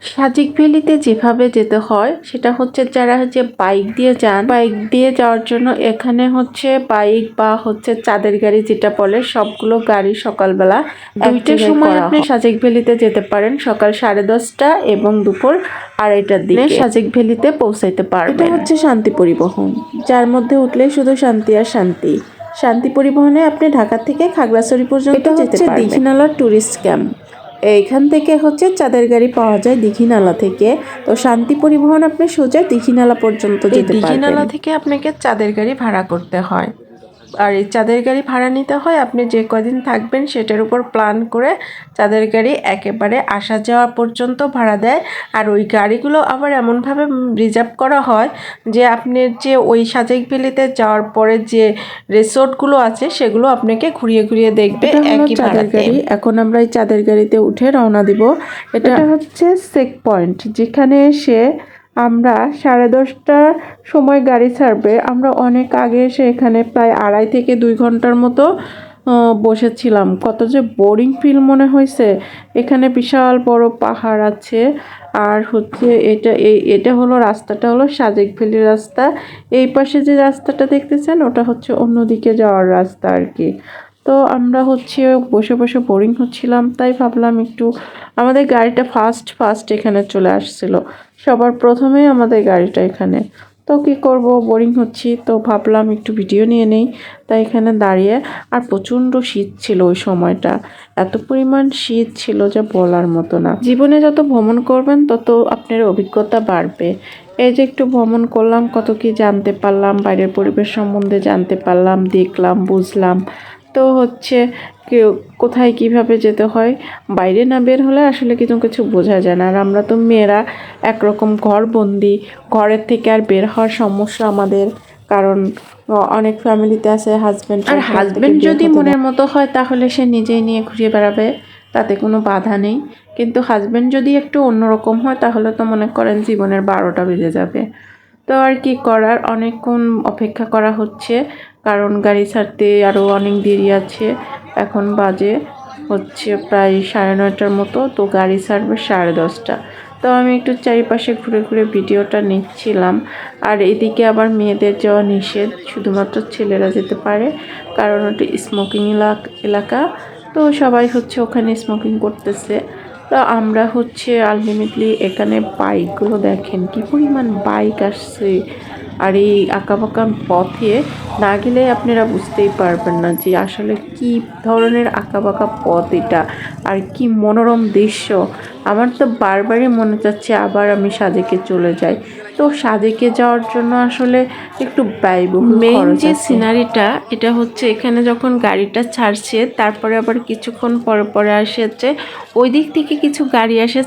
সাজেক ভ্যালিতে যেভাবে যেতে হয় সেটা হচ্ছে যারা হচ্ছে বাইক দিয়ে যান, বাইক দিয়ে যাওয়ার জন্য এখানে হচ্ছে বাইক বা হচ্ছে চাঁদের গাড়ি যেটা বলে সবগুলো গাড়ি সকালবেলা দুইটার সময় আপনি সাজেক ভ্যালিতে যেতে পারেন, সকাল 10:30 এবং দুপুর 2:30টার দিকে সাজেক ভ্যালিতে পৌঁছাইতে পারবেন। এটা হচ্ছে শান্তি পরিবহন, যার মধ্যে উঠলে শুধু শান্তি আর শান্তি। শান্তি পরিবহনে আপনি ঢাকা থেকে খাগড়াছড়ি পর্যন্ত যেতে পারবেন। দীঘিনালা ট্যুরিস্ট ক্যাম্প, এইখান থেকে হচ্ছে চাঁদের গাড়ি পাওয়া যায় দীঘিনালা থেকে। তো শান্তি পরিবহন আপনি সোজা দীঘিনালা পর্যন্ত যেতে পারবেন। দীঘিনালা থেকে আপনাকে চাঁদের গাড়ি ভাড়া করতে হয়, আর এই চাঁদের গাড়ি ভাড়া নিতে হয় আপনি যে কদিন থাকবেন সেটার উপর প্ল্যান করে চাঁদের গাড়ি একেবারে আসা যাওয়া পর্যন্ত ভাড়া দেয়। আর ওই গাড়িগুলো আবার এমনভাবে রিজার্ভ করা হয় যে আপনার যে ওই সাজেক ভ্যালিতে যাওয়ার পরে যে রিসোর্টগুলো আছে সেগুলো আপনাকে ঘুরিয়ে ঘুরিয়ে দেখবে একই চাঁদের গাড়ি। এখন আমরা এই চাঁদের গাড়িতে উঠে রওনা দিব। এটা হচ্ছে চেক পয়েন্ট, যেখানে এসে আমরা 10:30টার সময় গাড়ি ছাড়বে। আমরা অনেক আগে এসে এখানে প্রায় 2.5 থেকে 2 ঘন্টার মতো বসেছিলাম। কত যে বোরিং ফিল মনে হয়েছে। এখানে বিশাল বড় পাহাড় আছে, আর হচ্ছে এটা হলো রাস্তাটা হলো সাজেক ভ্যালির রাস্তা। এই পাশে যে রাস্তাটা দেখতেছেন ওটা হচ্ছে অন্যদিকে যাওয়ার রাস্তা আর কি। তো আমরা হচ্ছে বসে বসে বোরিং হচ্ছিলাম, তাই ভাবলাম একটু আমাদের গাড়িটা ফার্স্ট এখানে চলে আসছিল। সবার প্রথমেই আমাদের গাড়িটা এখানে। তো কি করব, বোরিং হচ্ছি, তো ভাবলাম একটু ভিডিও নিয়ে নেই। তাই এখানে দাঁড়িয়ে, আর প্রচণ্ড শীত ছিল ওই সময়টা, এত পরিমাণ শীত ছিল যা বলার মতো না। জীবনে যত ভ্রমণ করবেন তত আপনার অভিজ্ঞতা বাড়বে। এই যে একটু ভ্রমণ করলাম, কত কি জানতে পারলাম, বাইরের পরিবেশ সম্বন্ধে জানতে পারলাম, দেখলাম, বুঝলাম। তো হচ্ছে কোথায় কিভাবে যেতে হয়, বাইরে না বের হলে আসলে কিছু বোঝা যায় না। আর আমরা তো মেয়েরা একরকম ঘরবন্দি, ঘরের থেকে আর বের হওয়ার সমস্যা আমাদের, কারণ অনেক ফ্যামিলিতে আছে হাজব্যান্ড, আর হাজব্যান্ড যদি মনের মতো হয় তাহলে সে নিজেই নিয়ে ঘুরে বেড়াবে, তাতে কোনো বাধা নেই। কিন্তু হাজব্যান্ড যদি একটু অন্যরকম হয় তাহলে তো মনে করেন জীবনের 12টা বেজে যাবে। তো আর কি করার, অনেকক্ষণ অপেক্ষা করা হচ্ছে, কারণ গাড়ি ছাড়তে আরও অনেক দেরি আছে। এখন বাজে হচ্ছে প্রায় 9:30টার মতো, তো গাড়ি ছাড়বে 10:30টা। তো আমি একটু চারিপাশে ঘুরে ঘুরে ভিডিওটা নিচ্ছিলাম। আর এদিকে আবার মেয়েদের যাওয়া নিষেধ, শুধুমাত্র ছেলেরা যেতে পারে, কারণ ওটা স্মোকিং এলাকা। তো সবাই হচ্ছে ওখানে স্মোকিং করতেছে। তো আমরা হচ্ছে আলটিমেটলি এখানে বাইকগুলো দেখেন কি পরিমাণ বাইক আসছে, আর এই আঁকাবাঁকা পথে না গেলে আপনারা বুঝতেই পারবেন না যে আসলে কি ধরনের আঁকাবাঁকা পথ এটা, আর কি মনোরম দৃশ্য। আমার তো বারবারই মনে যাচ্ছে আবার আমি সাজেকে চলে যাই। তো সাজেকে যাওয়ার জন্য আসলে একটু ব্যয়বহুল, মেইন যে সিনারিটা এটা হচ্ছে এখানে যখন গাড়িটা ছাড়ছে তারপরে আবার কিছুক্ষণ পরে পরে আসছে ওই দিক থেকে কিছু গাড়ি আসে,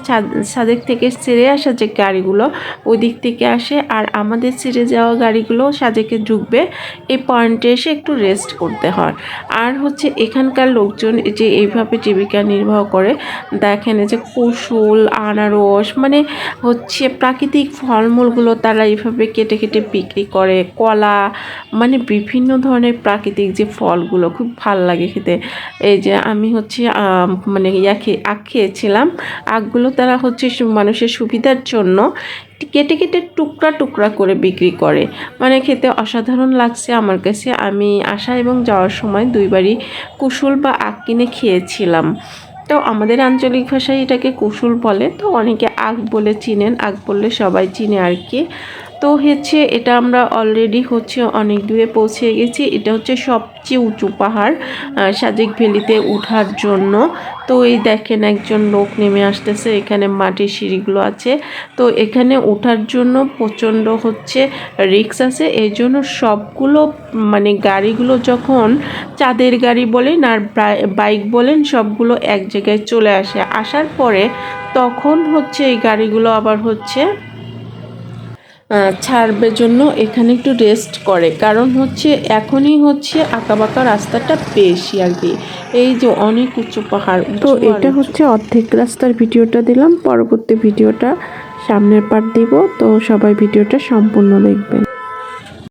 সাজেক থেকে ছেড়ে আসা যে গাড়িগুলো ওই দিক থেকে আসে, আর আমাদের ছেড়ে যাওয়া গাড়িগুলো সাজেকে ঢুকবে। এই পয়েন্টে এসে একটু রেস্ট করতে হয়। আর হচ্ছে এখানকার লোকজন যে এইভাবে জীবিকা নির্বাহ করে, দেখেন যে কুসুল, আনারস, মানে হচ্ছে প্রাকৃতিক ফলমূলগুলো তারা এইভাবে কেটে কেটে বিক্রি করে, কলা, মানে বিভিন্ন ধরনের প্রাকৃতিক যে ফলগুলো খুব ভাল লাগে খেতে। এই যে আমি হচ্ছে মানে আখ খেয়েছিলাম। আখগুলো তারা হচ্ছে মানুষের সুবিধার জন্য কেটে কেটে টুকরা টুকরা করে বিক্রি করে, মানে খেতে অসাধারণ লাগছে আমার কাছে। আমি আসা এবং যাওয়ার সময় 2বারই কুসুল বা আখ কিনে খেয়েছিলাম। তো আমাদের আঞ্চলিক ভাষায় এটাকে কুসুল বলে, তো অনেকে আখ বলে চিনেন, আখ বললে সবাই চিনে আর কি। তো হচ্ছে এটা আমরা অলরেডি হচ্ছে অনেক দূরে পৌঁছে গেছি। এটা হচ্ছে সবচেয়ে উঁচু পাহাড় সাজেক ভ্যালিতে ওঠার জন্য। তো এই দেখেন একজন লোক নেমে আসতেছে, এখানে মাটির সিঁড়িগুলো আছে। তো এখানে ওঠার জন্য প্রচণ্ড হচ্ছে রিস্ক আছে, এই জন্য সবগুলো মানে গাড়িগুলো যখন চাঁদের গাড়ি বলেন আর বাইক বলেন সবগুলো এক জায়গায় চলে আসে, আসার পরে তখন হচ্ছে এই গাড়িগুলো আবার হচ্ছে ছাড়বে জন্য এখানে একটু রেস্ট করে, কারণ হচ্ছে এখনই হচ্ছে আঁকাবাঁকা রাস্তাটা বেশি আর কি, এই যে অনেক উঁচু পাহাড়। তো এটা হচ্ছে অর্ধেক রাস্তার ভিডিওটা দিলাম, পরবর্তী ভিডিওটা সামনের পার্ট দিব। তো সবাই ভিডিওটা সম্পূর্ণ দেখবেন।